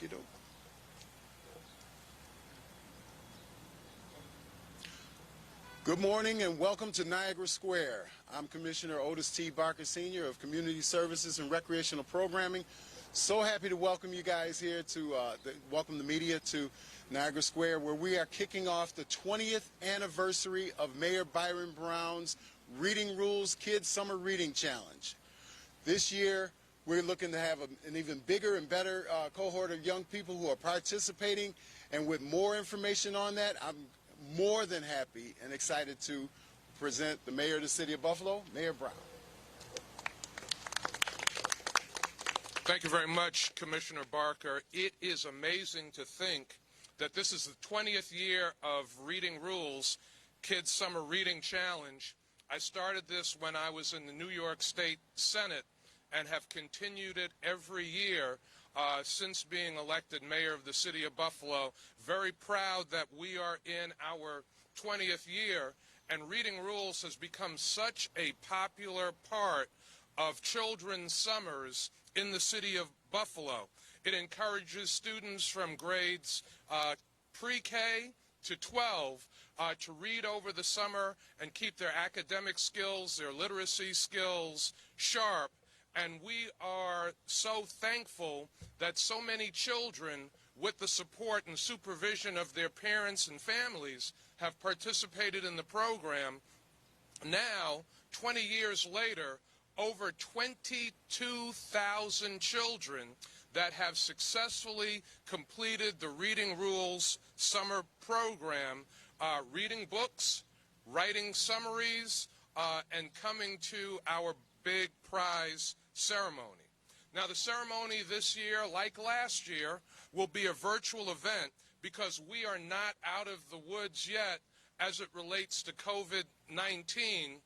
Okey-doke. Good morning and welcome to Niagara Square. I'm Commissioner Otis T. Barker Sr. of Community Services and Recreational Programming. So happy to welcome you guys here to welcome the media to Niagara Square, where we are kicking off the 20th anniversary of Mayor Byron Brown's Reading Rules Kids Summer Reading Challenge. This year, we're looking to have an even bigger and better cohort of young people who are participating, and with more information on that, I'm more than happy and excited to present the Mayor of the City of Buffalo, Mayor Brown. Thank you very much, Commissioner Barker. It is amazing to think that this is the 20th year of Reading Rules Kids Summer Reading Challenge. I started this when I was in the New York State Senate and have continued it every year since being elected mayor of the city of Buffalo. Very proud that we are in our 20th year, and Reading Rules has become such a popular part of children's summers in the city of Buffalo. It encourages students from grades pre-K to 12 to read over the summer and keep their academic skills, their literacy skills sharp. And we are so thankful that so many children, with the support and supervision of their parents and families, have participated in the program. Now, 20 years later, over 22,000 children that have successfully completed the Reading Rules summer program, reading books, writing summaries, and coming to our big prize ceremony. Now, the ceremony this year, like last year, will be a virtual event because we are not out of the woods yet as it relates to COVID-19.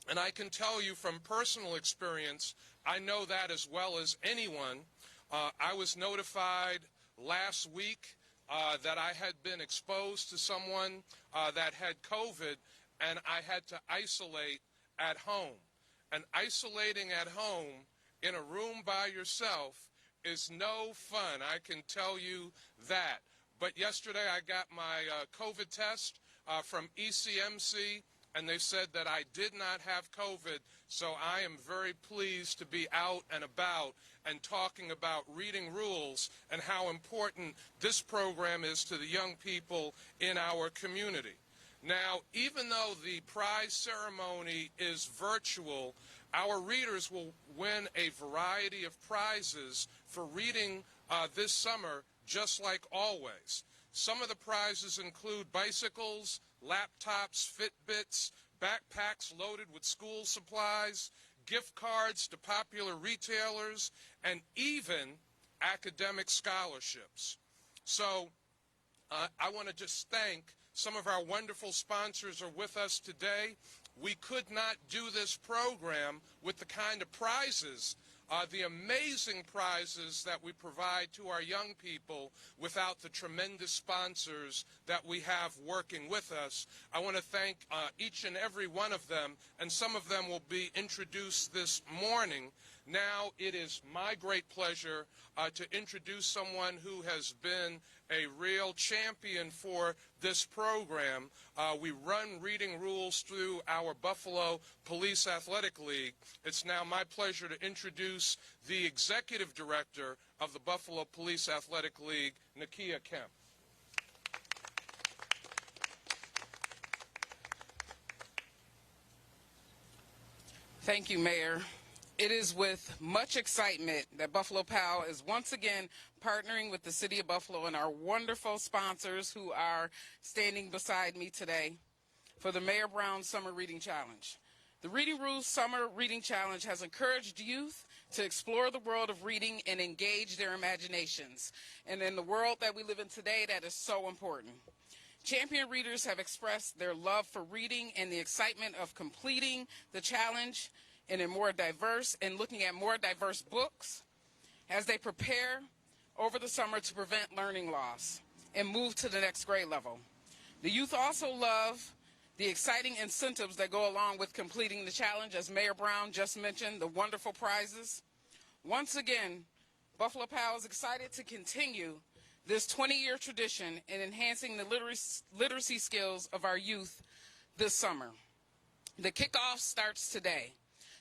And I can tell you from personal experience, I know that as well as anyone. I was notified last week that I had been exposed to someone that had COVID, and I had to isolate at home. And isolating at home in a room by yourself is no fun, I can tell you that. But yesterday I got my COVID test from ECMC, and they said that I did not have COVID, so I am very pleased to be out and about and talking about Reading Rules and how important this program is to the young people in our community. Now, even though the prize ceremony is virtual, our readers will win a variety of prizes for reading this summer, just like always. Some of the prizes include bicycles, laptops, Fitbits, backpacks loaded with school supplies, gift cards to popular retailers, and even academic scholarships. So I want to just thank some of our wonderful sponsors are with us today. We could not do this program with the kind of prizes, the amazing prizes that we provide to our young people without the tremendous sponsors that we have working with us. I want to thank each and every one of them, and some of them will be introduced this morning. Now it is my great pleasure to introduce someone who has been a real champion for this program. We run Reading Rules through our Buffalo Police Athletic League. It's now my pleasure to introduce the Executive Director of the Buffalo Police Athletic League, Nakia Kemp. Thank you, Mayor. It is with much excitement that Buffalo PAL is once again partnering with the City of Buffalo and our wonderful sponsors who are standing beside me today for the Mayor Brown Summer Reading Challenge. The Reading Rules Summer Reading Challenge has encouraged youth to explore the world of reading and engage their imaginations. And in the world that we live in today, that is so important. Champion readers have expressed their love for reading and the excitement of completing the challenge and looking at more diverse books as they prepare over the summer to prevent learning loss and move to the next grade level. The youth also love the exciting incentives that go along with completing the challenge, as Mayor Brown just mentioned, the wonderful prizes. Once again, Buffalo PAL is excited to continue this 20-year tradition in enhancing the literacy skills of our youth this summer. The kickoff starts today.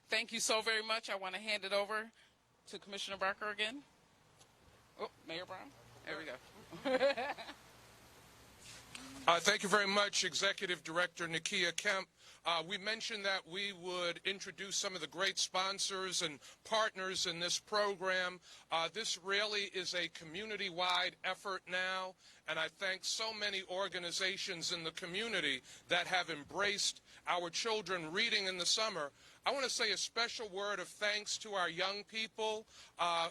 Thank you so very much. I want to hand it over to Commissioner Barker again. Oh, Mayor Brown. There we go. Thank you very much, Executive Director Nakia Kemp. We mentioned that we would introduce some of the great sponsors and partners in this program. This really is a community-wide effort now, and I thank so many organizations in the community that have embraced our children reading in the summer. I want to say a special word of thanks to our young people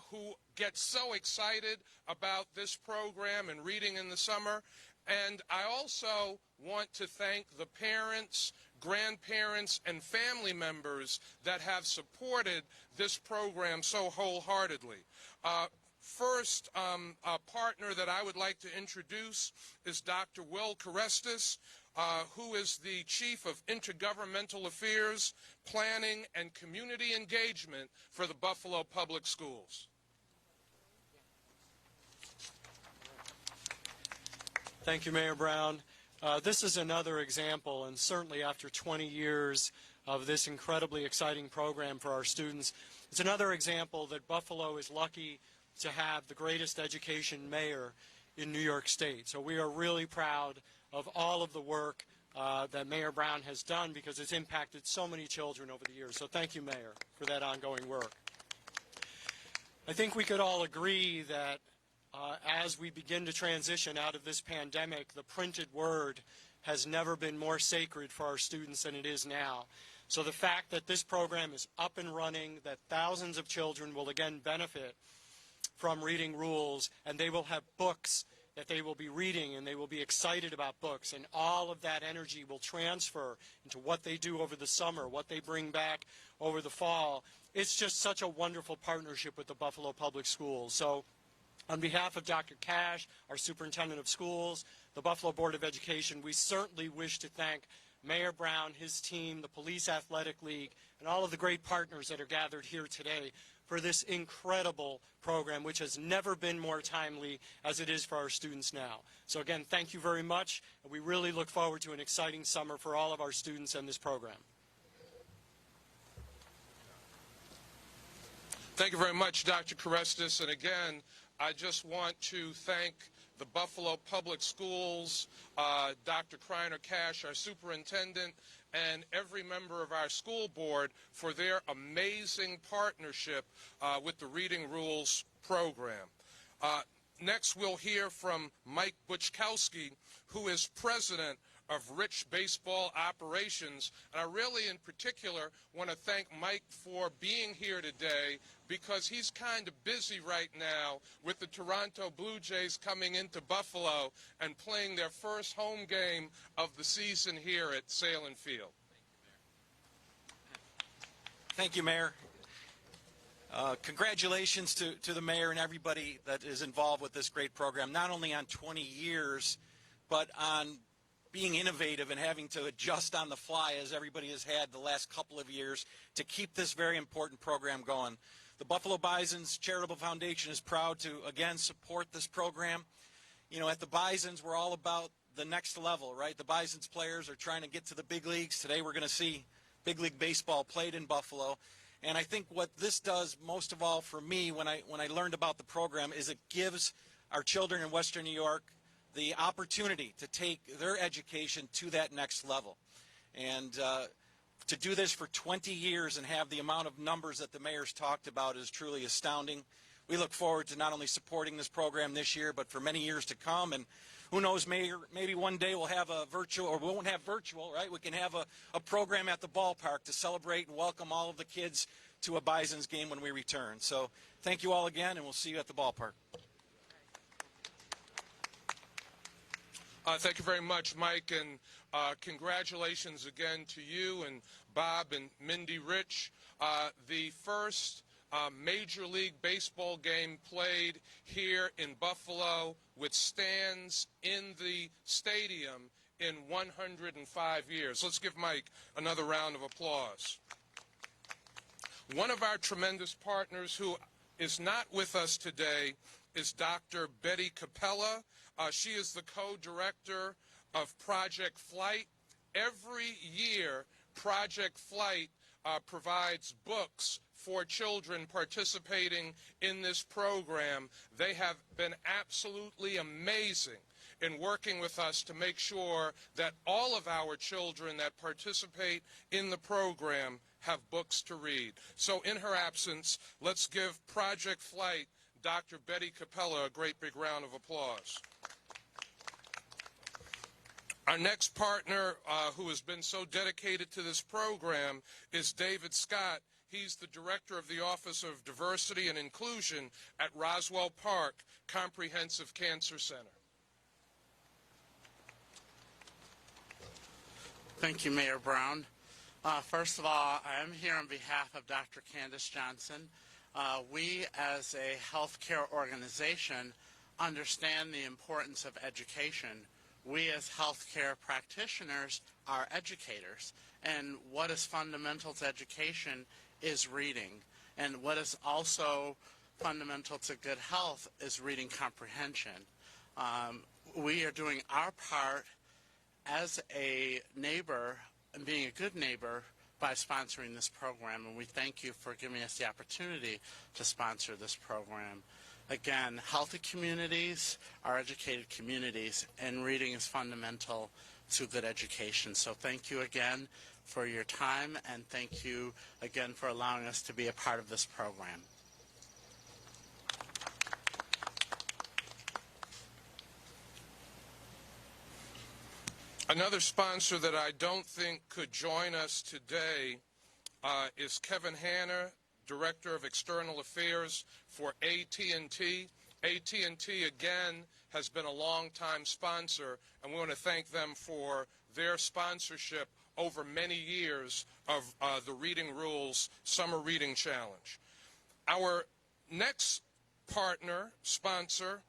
who get so excited about this program and reading in the summer. And I also want to thank the parents, grandparents, and family members that have supported this program so wholeheartedly. First, a partner that I would like to introduce is Dr. Will Carestis, who is the Chief of Intergovernmental Affairs, Planning, and Community Engagement for the Buffalo Public Schools. Thank you, Mayor Brown. This is another example, and certainly after 20 years of this incredibly exciting program for our students, it's another example that Buffalo is lucky to have the greatest education mayor in New York State. So we are really proud of all of the work that Mayor Brown has done, because it's impacted so many children over the years. So thank you, Mayor, for that ongoing work. I think we could all agree that as we begin to transition out of this pandemic, the printed word has never been more sacred for our students than it is now. So the fact that this program is up and running, that thousands of children will again benefit from reading rules, and they will have books that they will be reading, and they will be excited about books, and all of that energy will transfer into what they do over the summer, what they bring back over the fall. It's just such a wonderful partnership with the Buffalo Public Schools. So on behalf of Dr. Cash, our Superintendent of Schools, the Buffalo Board of Education, we certainly wish to thank Mayor Brown, his team, the Police Athletic League, and all of the great partners that are gathered here today for this incredible program, which has never been more timely as it is for our students now. So again, thank you very much, and we really look forward to an exciting summer for all of our students and this program. Thank you very much, Dr. Carestis. And again, I just want to thank the Buffalo Public Schools, Dr. Kreiner Cash, our superintendent, and every member of our school board for their amazing partnership with the Reading Rules program. Next, we'll hear from Mike Buckowski, who is president of Rich Baseball Operations. And I really, in particular, want to thank Mike for being here today, because he's kind of busy right now with the Toronto Blue Jays coming into Buffalo and playing their first home game of the season here at Salem Field. Thank you, Mayor. Congratulations to the mayor and everybody that is involved with this great program, not only on 20 years, but on being innovative and having to adjust on the fly, as everybody has had the last couple of years, to keep this very important program going. The Buffalo Bisons Charitable Foundation is proud to, again, support this program. You know, at the Bisons, we're all about the next level, right? The Bisons players are trying to get to the big leagues. Today we're going to see big league baseball played in Buffalo. And I think what this does most of all for me when I learned about the program is it gives our children in Western New York the opportunity to take their education to that next level. And to do this for 20 years and have the amount of numbers that the mayor's talked about is truly astounding. We look forward to not only supporting this program this year, but for many years to come. And who knows, maybe one day we'll have a virtual, or we won't have virtual, right? We can have a program at the ballpark to celebrate and welcome all of the kids to a Bisons game when we return. So thank you all again, and we'll see you at the ballpark. Thank you very much, Mike, and congratulations again to you and Bob and Mindy Rich. The first Major League Baseball game played here in Buffalo with stands in the stadium in 105 years. Let's give Mike another round of applause. One of our tremendous partners who is not with us today is Dr. Betty Capela. She is the co-director of Project Flight. Every year, Project Flight provides books for children participating in this program. They have been absolutely amazing in working with us to make sure that all of our children that participate in the program have books to read. So in her absence, let's give Project Flight Dr. Betty Capela a great big round of applause. Our next partner who has been so dedicated to this program is David Scott. He's the director of the Office of Diversity and Inclusion at Roswell Park Comprehensive Cancer Center. Thank you, Mayor Brown. First of all, I am here on behalf of Dr. Candace Johnson. We, as a healthcare organization, understand the importance of education. We, as healthcare practitioners, are educators. And what is fundamental to education is reading. And what is also fundamental to good health is reading comprehension. We are doing our part as a neighbor and being a good neighbor by sponsoring this program, and we thank you for giving us the opportunity to sponsor this program. Again, healthy communities are educated communities, and reading is fundamental to good education. So thank you again for your time, and thank you again for allowing us to be a part of this program. Another sponsor that I don't think could join us today is Kevin Hanner, Director of External Affairs for AT&T. AT&T, again, has been a long-time sponsor, and we want to thank them for their sponsorship over many years of the Reading Rules Summer Reading Challenge. Our next partner, sponsor,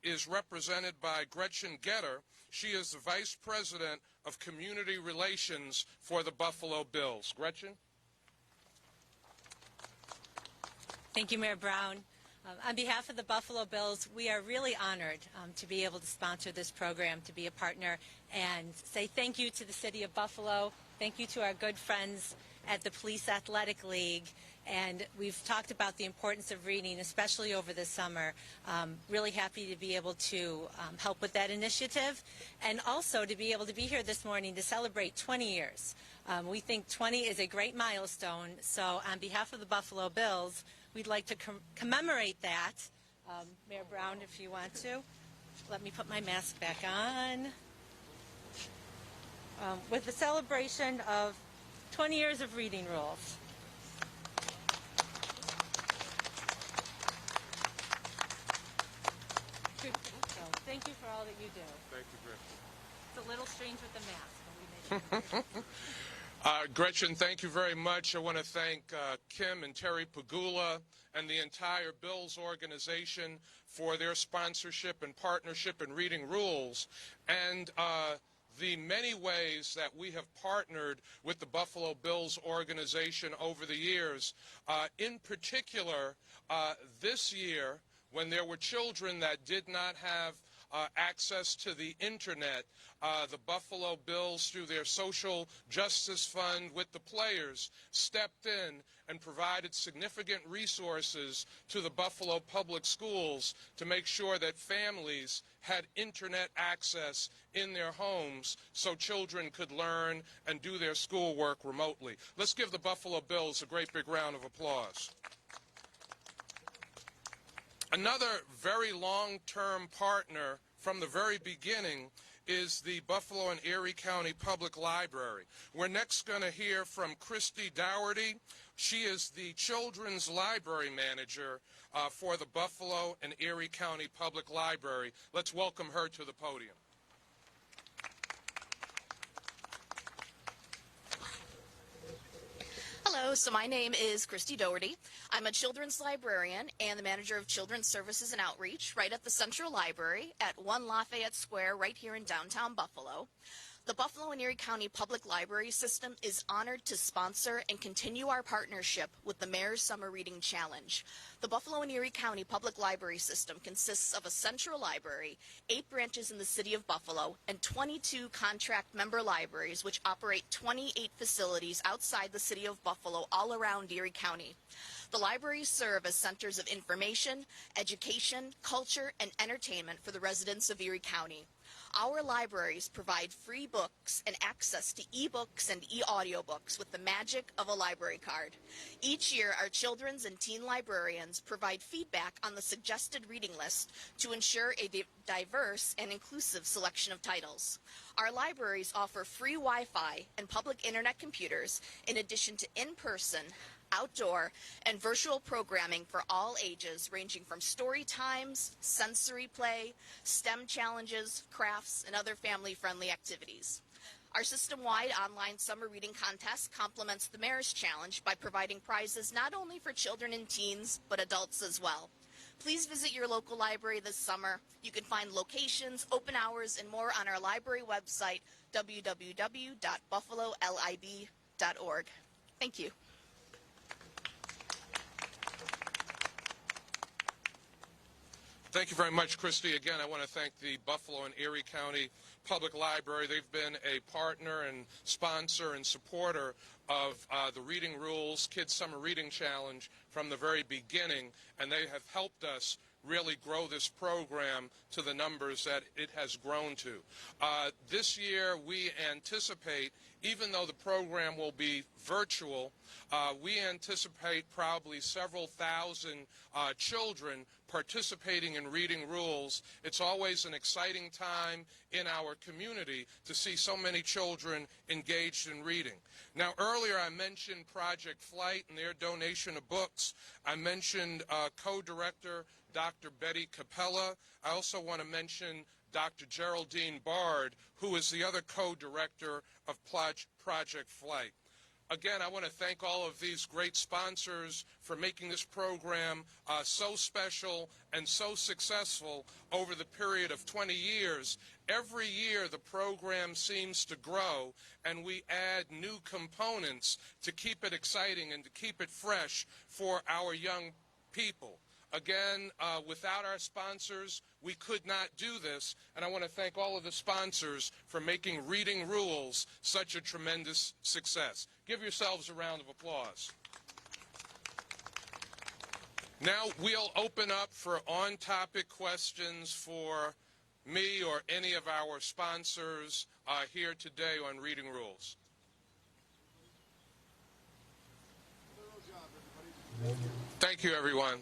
is represented by Gretchen Getter. She is the Vice President of Community Relations for the Buffalo Bills. Gretchen? Thank you, Mayor Brown. On behalf of the Buffalo Bills, we are really honored to be able to sponsor this program, to be a partner, and say thank you to the City of Buffalo. Thank you to our good friends at the Police Athletic League. And we've talked about the importance of reading, especially over the summer. Really happy to be able to help with that initiative, and also to be able to be here this morning to celebrate 20 years. We think 20 is a great milestone, so on behalf of the Buffalo Bills, we'd like to commemorate that. Mayor Brown, if you want to. Let me put my mask back on. With the celebration of 20 years of reading rules. So, thank you for all that you do. Thank you, Gretchen. It's a little strange with the mask, but we make it. Gretchen, thank you very much. I want to thank Kim and Terry Pagula and the entire Bills organization for their sponsorship and partnership in Reading Rules, and the many ways that we have partnered with the Buffalo Bills organization over the years. In particular, this year, when there were children that did not have access to the internet, the Buffalo Bills, through their social justice fund with the players, stepped in and provided significant resources to the Buffalo Public Schools to make sure that families had internet access in their homes so children could learn and do their schoolwork remotely. Let's give the Buffalo Bills a great big round of applause. Another very long-term partner from the very beginning is the Buffalo and Erie County Public Library. We're next going to hear from Christy Dougherty. She is the Children's Library Manager for the Buffalo and Erie County Public Library. Let's welcome her to the podium. Hello, so my name is Christy Dougherty. I'm a children's librarian and the manager of Children's Services and Outreach right at the Central Library at 1 Lafayette Square right here in downtown Buffalo. The Buffalo and Erie County Public Library System is honored to sponsor and continue our partnership with the Mayor's Summer Reading Challenge. The Buffalo and Erie County Public Library System consists of a central library, 8 branches in the city of Buffalo, and 22 contract member libraries which operate 28 facilities outside the city of Buffalo all around Erie County. The libraries serve as centers of information, education, culture, and entertainment for the residents of Erie County. Our libraries provide free books and access to e-books and e-audiobooks with the magic of a library card. Each year, our children's and teen librarians provide feedback on the suggested reading list to ensure a diverse and inclusive selection of titles. Our libraries offer free Wi-Fi and public internet computers in addition to in-person, outdoor, and virtual programming for all ages, ranging from story times, sensory play, STEM challenges, crafts, and other family-friendly activities. Our system-wide online summer reading contest complements the Mayor's Challenge by providing prizes not only for children and teens, but adults as well. Please visit your local library this summer. You can find locations, open hours, and more on our library website, www.buffalolib.org. Thank you. Thank you very much, Christy. Again, I want to thank the Buffalo and Erie County Public Library. They've been a partner and sponsor and supporter of the Reading Rules Kids Summer Reading Challenge from the very beginning, and they have helped us really grow this program to the numbers that it has grown to. This year, we anticipate, even though the program will be virtual, we anticipate probably several thousand children participating in Reading Rules. It's always an exciting time in our community to see so many children engaged in reading. Now, earlier I mentioned Project Flight and their donation of books. I mentioned co-director Dr. Betty Capela. I also want to mention Dr. Geraldine Bard, who is the other co-director of Project Flight. Again, I want to thank all of these great sponsors for making this program so special and so successful over the period of 20 years. Every year the program seems to grow, and we add new components to keep it exciting and to keep it fresh for our young people. Again, without our sponsors, we could not do this, and I want to thank all of the sponsors for making Reading Rules such a tremendous success. Give yourselves a round of applause. Now we'll open up for on-topic questions for me or any of our sponsors here today on Reading Rules. Thank you, everyone.